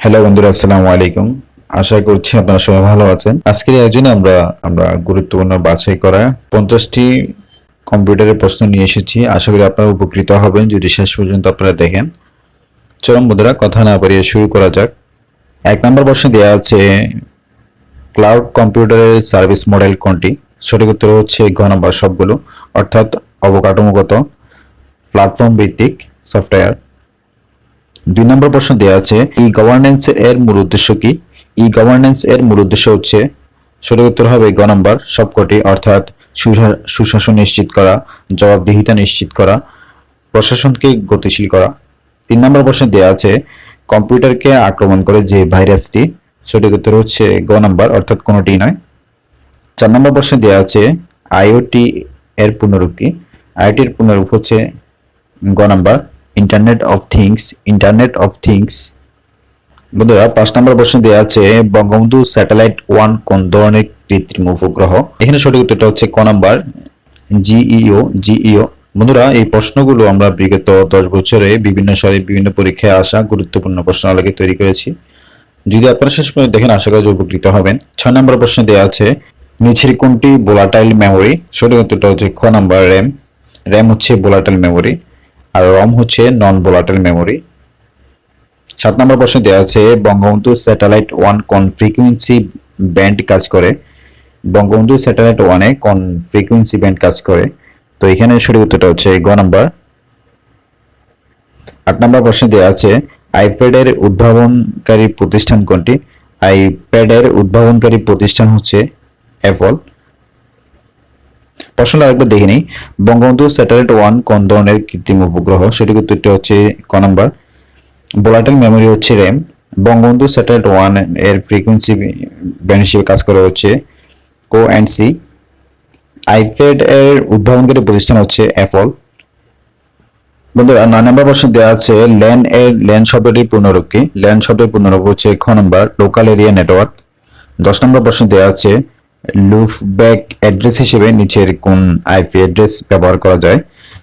Hello বন্ধুরা, আসসালামু আলাইকুম। আশা করছি আপনারা সবাই ভালো আছেন। আজকের আয়োজনে আমরা গুরুত্বপূর্ণ বাছাই করা 50টি কম্পিউটারের প্রশ্ন নিয়ে এসেছি। আশা করি আপনারা উপকৃত হবেন যদি শেষ পর্যন্ত আপনারা দেখেন। চলুন বন্ধুরা, কথা না বাড়িয়ে শুরু করা যাক। 1 নম্বর প্রশ্ন দেওয়া আছে, ক্লাউড কম্পিউটারের সার্ভিস মডেল কোনটি? সঠিক উত্তর হচ্ছে ঘ নম্বর সবগুলো, অর্থাৎ অবকাঠামোগত প্ল্যাটফর্ম ভিত্তিক সফটওয়্যার। 2 নম্বর প্রশ্ন দেওয়া আছে, ই গভর্নেন্স এর মূল উদ্দেশ্য কি? ই গভর্নেন্স এর মূল উদ্দেশ্য হচ্ছে, সঠিক উত্তর হবে গ নম্বর সবকটি, অর্থাৎ সুশাসন নিশ্চিত করা, জবাবদিহিতা নিশ্চিত করা, প্রশাসনকে গতিশীল করা। 3 নম্বর প্রশ্ন দেওয়া আছে, কম্পিউটারকে আক্রমণ করে যে ভাইরাসটি? সঠিক উত্তর হচ্ছে গ নম্বর, অর্থাৎ কোনোটি নয়। 4 নম্বর প্রশ্ন দেওয়া আছে, আইওটি এর পূর্ণরূপ কি? আইওটির পূর্ণরূপ হচ্ছে গ নম্বর internet of things. Internet of things. বন্ধুরা, 5 নম্বর প্রশ্ন দেওয়া আছে, বঙ্গবন্ধু স্যাটেলাইট 1 কোন ধরনের কৃত্রিম উপগ্রহ? এখানে সঠিক উত্তরটা হচ্ছে ক নাম্বার জিইও। বন্ধুরা, এই প্রশ্নগুলো আমরা বিগত 10 বছরে বিভিন্ন সালে বিভিন্ন পরীক্ষায় আসা গুরুত্বপূর্ণ প্রশ্নাবলী তৈরি করেছি। যদি আপনারা শেষ পর্যন্ত দেখেন, আশা করি উপকৃত হবেন। 6 নম্বর প্রশ্ন দেওয়া আছে, নিচের কোনটি ভোলাটাইল মেমোরি? সঠিক উত্তরটা হচ্ছে খ নাম্বার র্যাম। র্যাম হচ্ছে ভোলাটাইল মেমোরি, আর রম হচ্ছে নন ভোলাটাইল মেমোরি। 7 নম্বর প্রশ্ন দেওয়া আছে, বঙ্গবন্ধু স্যাটেলাইট 1 কোন ফ্রিকোয়েন্সি ব্যান্ড কাজ করে? বঙ্গবন্ধু স্যাটেলাইট 1-এ কোন ফ্রিকোয়েন্সি ব্যান্ড কাজ করে? তো এখানে সঠিক উত্তরটা হচ্ছে গ নাম্বার। 8 নম্বর প্রশ্ন দেওয়া আছে, আইপ্যাডের উদ্ভাবনকারী প্রতিষ্ঠান কোনটি? আইপ্যাডের উদ্ভাবনকারী প্রতিষ্ঠান হচ্ছে অ্যাপল। প্রশ্নটা একবার দেখে নিই, বঙ্গবন্ধু স্যাটেলাইট 1 কোন ধরনের কৃত্রিম উপগ্রহ? সঠিক উত্তরটা হচ্ছে ক নাম্বার ভোলাটাইল মেমোরি হচ্ছে র্যাম। বঙ্গবন্ধু স্যাটেলাইট 1 এর ফ্রিকোয়েন্সি ব্যান্ড হিসেবে কাজ করে হচ্ছে কো অ্যান্ড সি। আইপ্যাড এর উদ্ভাবনকারী প্রতিষ্ঠান হচ্ছে অ্যাপল। বন্ধুরা, 9 নম্বর প্রশ্ন দেওয়া আছে, ল্যান শব্দটির পূর্ণরূপ কি? ল্যান শব্দের পূর্ণরূপ হচ্ছে খ নম্বর লোকাল এরিয়া নেটওয়ার্ক। 10 নম্বর প্রশ্ন দেওয়া আছে, লুপব্যাক অ্যাড্রেস হিসেবে নিচের কোন আইপি অ্যাড্রেস ব্যবহার করা যায়?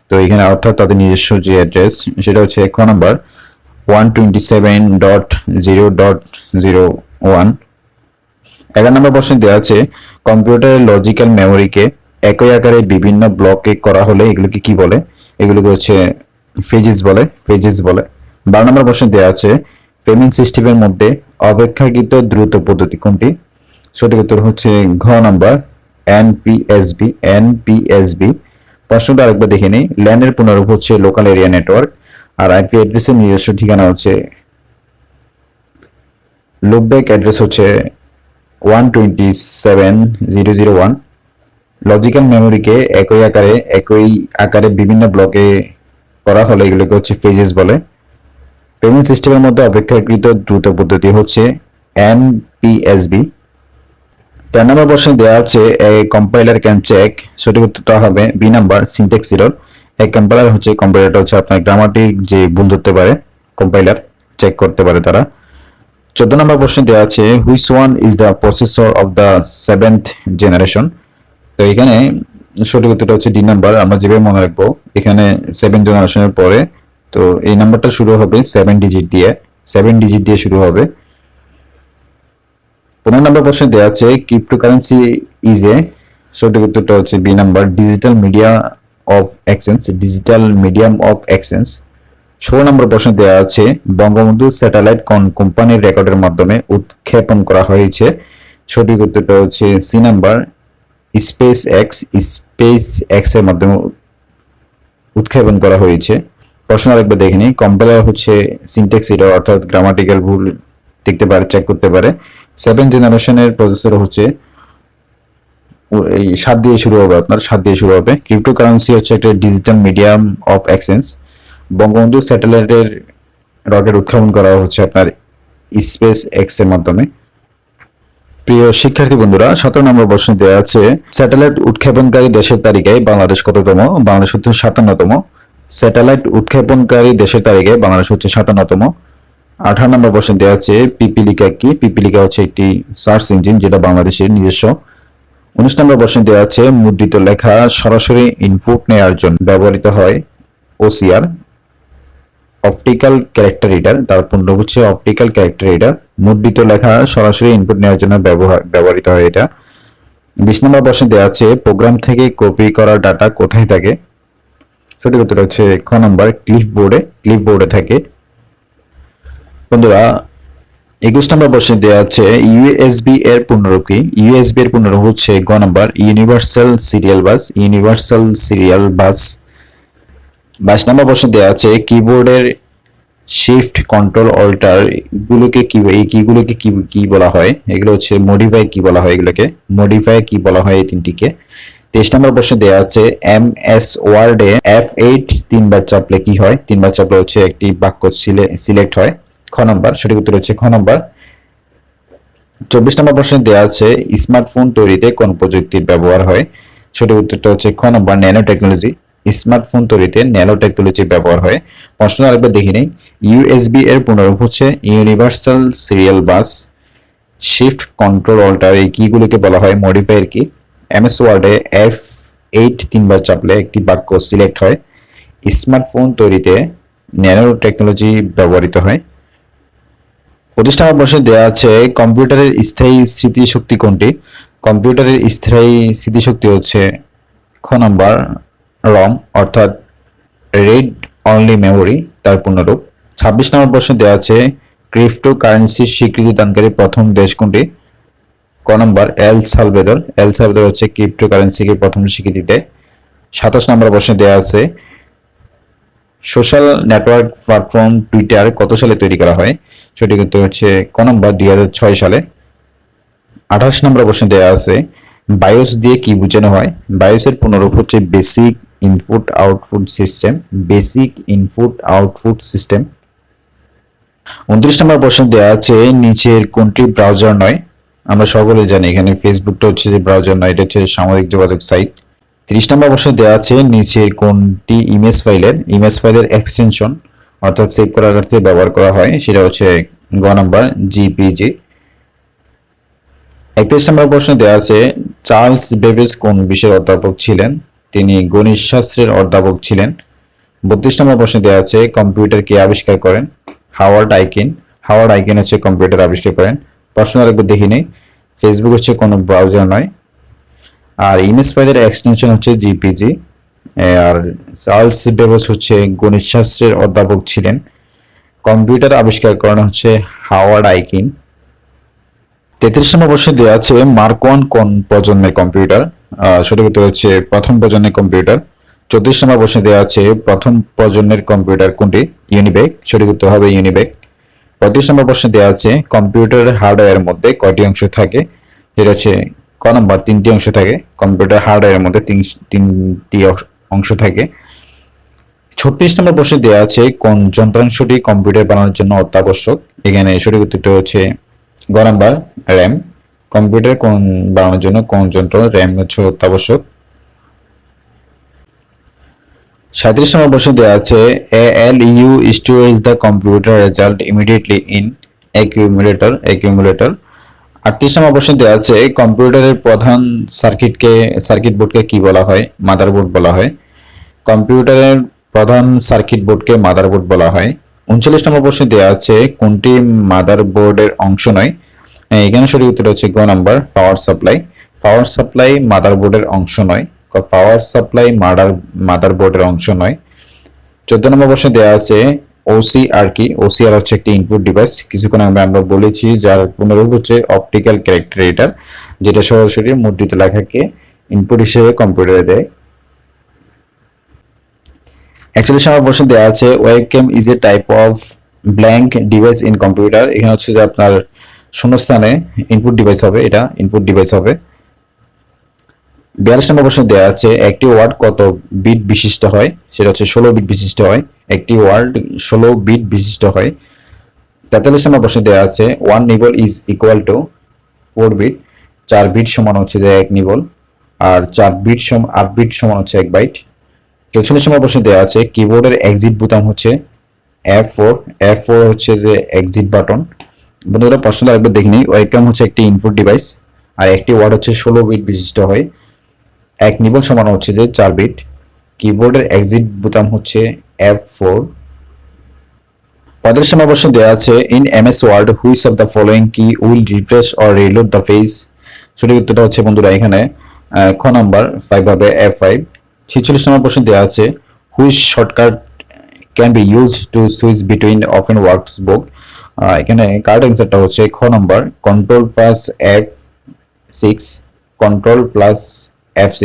তো এখানে অর্থাৎ তাদের নিজস্ব যে অ্যাড্রেস, সেটা হচ্ছে খ নম্বর 127.0.0.1। 11 নম্বর প্রশ্ন দেওয়া আছে, কম্পিউটারের লজিক্যাল মেমোরিকে একই আকারে বিভিন্ন ব্লকে করা হলে এগুলোকে কি বলে? এগুলোকে হচ্ছে ফেজেস বলে। 12 নম্বর প্রশ্ন দেওয়া আছে, পেমেন্ট সিস্টেমের মধ্যে অপেক্ষাকৃত দ্রুত পদ্ধতি কোনটি? সঠিক উত্তর হচ্ছে ঘ নাম্বার এনপিএসবি। প্রশ্নটা আরেকবার দেখে নিই, ল্যানের পুনরূপ হচ্ছে লোকাল এরিয়া নেটওয়ার্ক, আর আইপি অ্যাড্রেসের নিজস্ব ঠিকানা হচ্ছে লুপব্যাক অ্যাড্রেস হচ্ছে 127.0.0.1। লজিক্যাল মেমোরিকে একই আকারে বিভিন্ন ব্লকে করা হলে এগুলোকে হচ্ছে ফেজেস বলে। পেমেন্ট সিস্টেমের মধ্যে অপেক্ষাকৃত দ্রুত পদ্ধতি হচ্ছে এনপিএসবি। 13 নম্বর প্রশ্ন দেওয়া আছে, এ কম্পাইলার ক্যান চেক। সঠিক উত্তরটা হবে বি নাম্বার সিনট্যাক্স এরর। এক কম্পাইলার হচ্ছে, কম্পাইলারটা হচ্ছে আপনার গ্রামাটিক যে ভুল ধরতে পারে, কম্পাইলার চেক করতে পারে তারা। 14 নম্বর প্রশ্ন দেওয়া আছে, which one is the processor of the 7th generation? তো এখানে সঠিক উত্তরটা হচ্ছে ডি নাম্বার। আমরা যেভাবে মনে রাখবো, এখানে 7 জেনারেশনের পরে তো এই নাম্বারটা শুরু হবে 7 ডিজিট দিয়ে শুরু হবে। 15 নম্বর প্রশ্ন দেওয়া আছে, ক্রিপ্টোকারেন্সি ইজ এ। সঠিক উত্তরটা হচ্ছে B number digital medium of exchange. 16 number প্রশ্ন দেওয়া আছে, বঙ্গবন্ধু স্যাটেলাইট কোন কোম্পানির রেকর্ডের মাধ্যমে উৎক্ষেপণ করা হয়েছে? সঠিক উত্তরটা হচ্ছে সি নাম্বার স্পেস এক্স এর মাধ্যমে উৎক্ষেপণ করা হয়েছে। প্রশ্ন আরেকবার দেখে নিই, কম্পাইলার হচ্ছে সিনট্যাক্স এরর, অর্থাৎ গ্রামাটিক্যাল ভুল দেখতে পারে, চেক করতে পারে। 7 জেনারেশনের প্রসেসর হচ্ছে এই 7 দিয়ে শুরু হবে। ক্রিপ্টোকারেন্সি হচ্ছে একটা digital medium of exchange. Bangabandhu স্যাটেলাইটের রকেট উৎক্ষেপণ করা হচ্ছে আপনার স্পেস এক্স এর মাধ্যমে। প্রিয় শিক্ষার্থী বন্ধুরা, 17 নম্বর প্রশ্ন দেওয়া আছে, স্যাটেলাইট উৎক্ষেপণকারী দেশের তালিকায় বাংলাদেশ কততম? বাংলাদেশ হচ্ছে 57তম। স্যাটেলাইট উৎক্ষেপণকারী দেশের তালিকায় বাংলাদেশ হচ্ছে 57তম। 18 নম্বর প্রশ্ন দেওয়া আছে, পিপিলিকা কি? পিপিলিকা হচ্ছে একটি সার্চ ইঞ্জিন, যেটা বাংলাদেশের নিজস্ব। 19 নম্বর প্রশ্ন দেওয়া আছে, মুদ্রিত লেখা সরাসরি ইনপুট নেওয়ার জন্য ব্যবহৃত হয় ওসিআর। অপটিক্যাল ক্যারেক্টার রিডার, তার পূর্ণরূপ হচ্ছে অপটিক্যাল ক্যারেক্টার রিডার। মুদ্রিত লেখা সরাসরি ইনপুট নেওয়ার জন্য ব্যবহৃত হয় এটা। 20 নম্বর প্রশ্নে দেওয়া আছে প্রোগ্রাম থেকে কপি করা ডাটা কোথায় থাকে? সঠিক উত্তর হচ্ছে খ নম্বর ক্লিপবোর্ডে থাকে। বন্ধুরা 21 নম্বর প্রশ্নে দেওয়া আছে ইউএসবি এর পূর্ণরূপ কি? ইউএসবি এর পূর্ণরূপ হচ্ছে গ নম্বর ইউনিভার্সাল সিরিয়াল বাস। 22 নম্বর প্রশ্নে দেওয়া আছে কিবোর্ডের শিফট কন্ট্রোল অল্টার গুলোকে কি, এই কিগুলোকে কি বলা হয়? এগুলো হচ্ছে মডিফাই কি বলা হয়? এগুলোকে মডিফাই কি বলা হয় এই তিনটিকে? 23 নম্বর প্রশ্নে দেওয়া আছে এমএস ওয়ার্ডে F8 তিনবার চাপলে কি হয়? তিনবার চাপলে হচ্ছে একটি বাক্য সিলেক্ট হয়। খ নম্বর, সঠিক উত্তর হচ্ছে খ নম্বর। 24 নম্বর প্রশ্নে দেওয়া আছে স্মার্টফোন তৈরিতে কোন প্রযুক্তির ব্যবহার হয়? সঠিক উত্তরটা হচ্ছে খ নম্বর ন্যানো টেকনোলজি। স্মার্টফোন তৈরিতে ন্যানো টেকনোলজির ব্যবহার হয়। প্রশ্ন আরেকবার দেখে নেই। ইউএসবি এর পূর্ণরূপ হচ্ছে universal serial bus. Shift control alter এই কিগুলোকে বলা হয় মডিফায়ার কি। এমএস ওয়ার্ডে F8 তিনবার চাপলে একটি বাক্য সিলেক্ট হয়। স্মার্টফোন তৈরিতে ন্যানো টেকনোলজি ব্যবহৃত হয়। 25 নম্বর প্রশ্নে দেওয়া আছে কম্পিউটারের স্থায়ী স্মৃতিশক্তি কোনটি? কম্পিউটারের স্থায়ী স্মৃতিশক্তি হচ্ছে খ নম্বর রম অর্থাৎ রিড অনলি মেমোরি, তার পূর্ণরূপ। 26 নম্বর প্রশ্নে দেওয়া আছে ক্রিপ্টোকারেন্সির স্বীকৃতি দানকারী প্রথম দেশ কোনটি? ক নম্বর এল সালভেদর হচ্ছে ক্রিপ্টোকারেন্সিকে প্রথম স্বীকৃতি দেয়। 27 নম্বর প্রশ্নে দেওয়া আছে সোশ্যাল নেটওয়ার্ক প্ল্যাটফর্ম টুইটার কত সালে তৈরি করা হয়? সঠিক উত্তর হচ্ছে ক নম্বর 2006 সালে। 28 নম্বর প্রশ্নে দেওয়া আছে বায়োস দিয়ে কি বোঝানো হয়? বায়োসের পূর্ণরূপ হচ্ছে বেসিক ইনপুট আউটপুট সিস্টেম। 29 নম্বর প্রশ্ন দেওয়া আছে নিচের কোনটি ব্রাউজার নয়? আমরা সকলে জানি এখানে ফেসবুকটা হচ্ছে যে ব্রাউজার নয়, এটা হচ্ছে সামাজিক যোগাযোগ সাইট। 30 নম্বর প্রশ্ন দেওয়া আছে নিচের কোনটি ইমেজ ফাইলের এক্সটেনশন অর্থাৎ সেভ করার ক্ষেত্রে ব্যবহার করা হয়? সেটা হচ্ছে গ নাম্বার জিপিজি। 31 নম্বর প্রশ্ন দেওয়া আছে চার্লস বেবেজ কোন বিষয়ের অধ্যাপক ছিলেন? তিনি গণিত শাস্ত্রের অধ্যাপক ছিলেন। 32 নম্বর প্রশ্ন দেওয়া আছে কম্পিউটার কে আবিষ্কার করেন? হাওয়ার্ড আইকেন হচ্ছে কম্পিউটার আবিষ্কার করেন। প্রশ্ন আরেকবার দেখি নেই। ফেসবুক হচ্ছে কোনো ব্রাউজার নয়, আর ইমেজ ফাইলের এক্সটেনশন হচ্ছে জিপিজি। আর চার্লস বেবেজ হচ্ছে গণিত শাস্ত্রের অধ্যাপক ছিলেন। কম্পিউটার আবিষ্কার করেন হচ্ছে হাওয়ার্ড আইকিন। 33 নম্বর প্রশ্ন দেওয়া আছে মার্ক ওয়ান কোন প্রজন্মের কম্পিউটার? সঠিক উত্তর হচ্ছে প্রথম প্রজন্মের কম্পিউটার। 34 নম্বর প্রশ্ন দেওয়া আছে প্রথম প্রজন্মের কম্পিউটার কোনটি? ইউনিবেক, সঠিক উত্তর হবে ইউনিবেক। 35 নম্বর প্রশ্ন দেওয়া আছে কম্পিউটারের হার্ডওয়্যারের মধ্যে কয়টি অংশ থাকে? যেটা হচ্ছে ক নম্বর 3টি অংশ থাকে। কম্পিউটার হার্ডওয়্যারের মধ্যে তিনটি অংশ থাকে। 36 নম্বর প্রশ্ন দেওয়া আছে কোন যন্ত্রাংশটি কম্পিউটার বানানোর জন্য অত্যাবশ্যক? এখানে সঠিক উত্তরটা হচ্ছে গ নাম্বার র্যাম। কম্পিউটার কোন বানানোর জন্য কোন যন্ত্র র্যাম হচ্ছে অত্যাবশ্যক। 37 নম্বর প্রশ্ন দেওয়া আছে ALU stores the computer result immediately in accumulator। 38 নম্বর প্রশ্ন দেওয়া আছে কম্পিউটারের প্রধান সার্কিট বোর্ডকে কি বলা হয়? মাদারবোর্ড বলা হয়। কম্পিউটারের প্রধান সার্কিট বোর্ডকে মাদারবোর্ড বলা হয়। 39 নম্বর প্রশ্ন দেওয়া আছে কোনটি মাদারবোর্ডের অংশ নয়? এখানে সঠিক উত্তর হচ্ছে গ নাম্বার পাওয়ার সাপ্লাই মাদারবোর্ডের অংশ নয়। মাদারবোর্ডের অংশ নয়। 14 নম্বর প্রশ্ন দেওয়া আছে ওসিআর কি? ওসিআর হচ্ছে একটি ইনপুট ডিভাইস, কিছুক্ষণ আগে আমরা বলেছি, যার পুনরূপ হচ্ছে অপটিক্যাল ক্যারেক্টার রিডার, যেটা সরাসরি মুদ্রিত লেখাকে ইনপুট হিসেবে কম্পিউটারে দেয়। 41 নম্বর প্রশ্ন দেওয়া আছে webcam is a type of blank device in computer. এখানে হচ্ছে যে আপনার শূন্যস্থানে ইনপুট ডিভাইস হবে, এটা ইনপুট ডিভাইস হবে। 42 নম্বর প্রশ্ন দেওয়া আছে একটি ওয়ার্ড কত বিট বিশিষ্ট হয়? সেটা হচ্ছে 16 বিট বিশিষ্ট হয়। একটি ওয়ার্ড 16 বিট বিশিষ্ট হয়। 43 নম্বর প্রশ্ন দেওয়া আছে 1 nibble is equal to 4 bit. 4 bit সমান হচ্ছে যে 1 নিবল, আর 8 বিট সমান হচ্ছে 1 বাইট। 44 নম্বর প্রশ্ন দেওয়া আছে কিবোর্ডের এক্সিট বোতাম হচ্ছে F4 হচ্ছে যে এক্সিট বাটন। বন্ধুরা প্রশ্নটা একবার দেখে নিই। ওয়েবক্যাম হচ্ছে একটি ইনপুট ডিভাইস, আর একটি ওয়ার্ড হচ্ছে 16 বিট বিশিষ্ট হয়। 1 নিবল সমান হচ্ছে যে 4 বিট। কিবোর্ডের এক্সিট বোতাম হচ্ছে F4। পঁয়তাল্লিশ নম্বর প্রশ্ন দেওয়া আছে in MS Word which of the following key will refresh or reload the page. সঠিক উত্তরটা হচ্ছে বন্ধুরা এখানে খ নাম্বার 5 হবে F5। 46 নম্বর প্রশ্ন দেওয়া আছে which shortcut can be use to switch between open workbook. এখানে কারেক্ট অ্যান্সারটা হচ্ছে খ number control plus F6, control plus F6।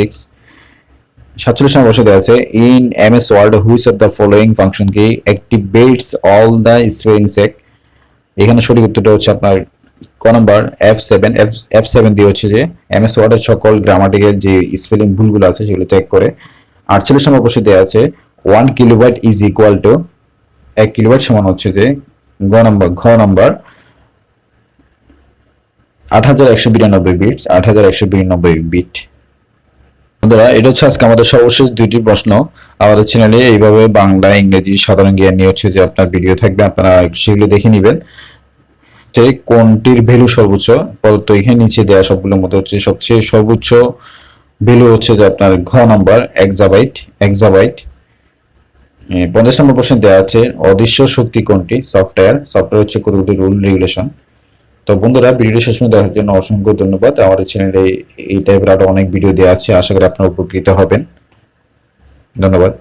47 নম্বর প্রশ্ন দেওয়া আছে in MS Word which of the following function key activates all the spelling check. এখানে সঠিক উত্তরটা হচ্ছে আপনার ক নাম্বার F7 দিয়ে হচ্ছে যে এমএস ওয়ার্ডের সকল গ্রামাটিক্যাল যে স্পেলিং ভুলগুলো আছে সেগুলো চেক করে। 48 নম্বর প্রশ্ন দেওয়া আছে 1 kilobyte is equal two 1 kilobyte সমান হচ্ছে যে ঘ নাম্বার 8192 বিটস 8192 বিট। বন্ধুরা এটা হচ্ছে আজকে আমাদের সর্বশেষ দুইটি প্রশ্ন। আমাদের চ্যানেলে এইভাবে বাংলা ইংরেজি সাধারণ জ্ঞান নিয়ে হচ্ছে যে আপনার ভিডিও থাকবে, আপনারা সেগুলো দেখে নেবেন যে কোনটির ভ্যালু সর্বোচ্চ প্রদত্ত। এখানে নিচে দেওয়া সবগুলোর মধ্যে হচ্ছে সবচেয়ে সর্বোচ্চ ভ্যালু হচ্ছে যে আপনার ঘ নাম্বার এক্সাবাইট। 50 নম্বর প্রশ্ন দেওয়া আছে অদৃশ্য শক্তি কোনটি। সফটওয়্যার হচ্ছে কতগুলি রুল রেগুলেশন। তো বন্ধুরা ভিডিওটি শেষ পর্যন্ত দেখার জন্য অসংখ্য ধন্যবাদ। আমাদের চ্যানেলে এই টাইপের আরো অনেক ভিডিও দেওয়া আছে, আশা করি আপনারা উপকৃত হবেন। ধন্যবাদ।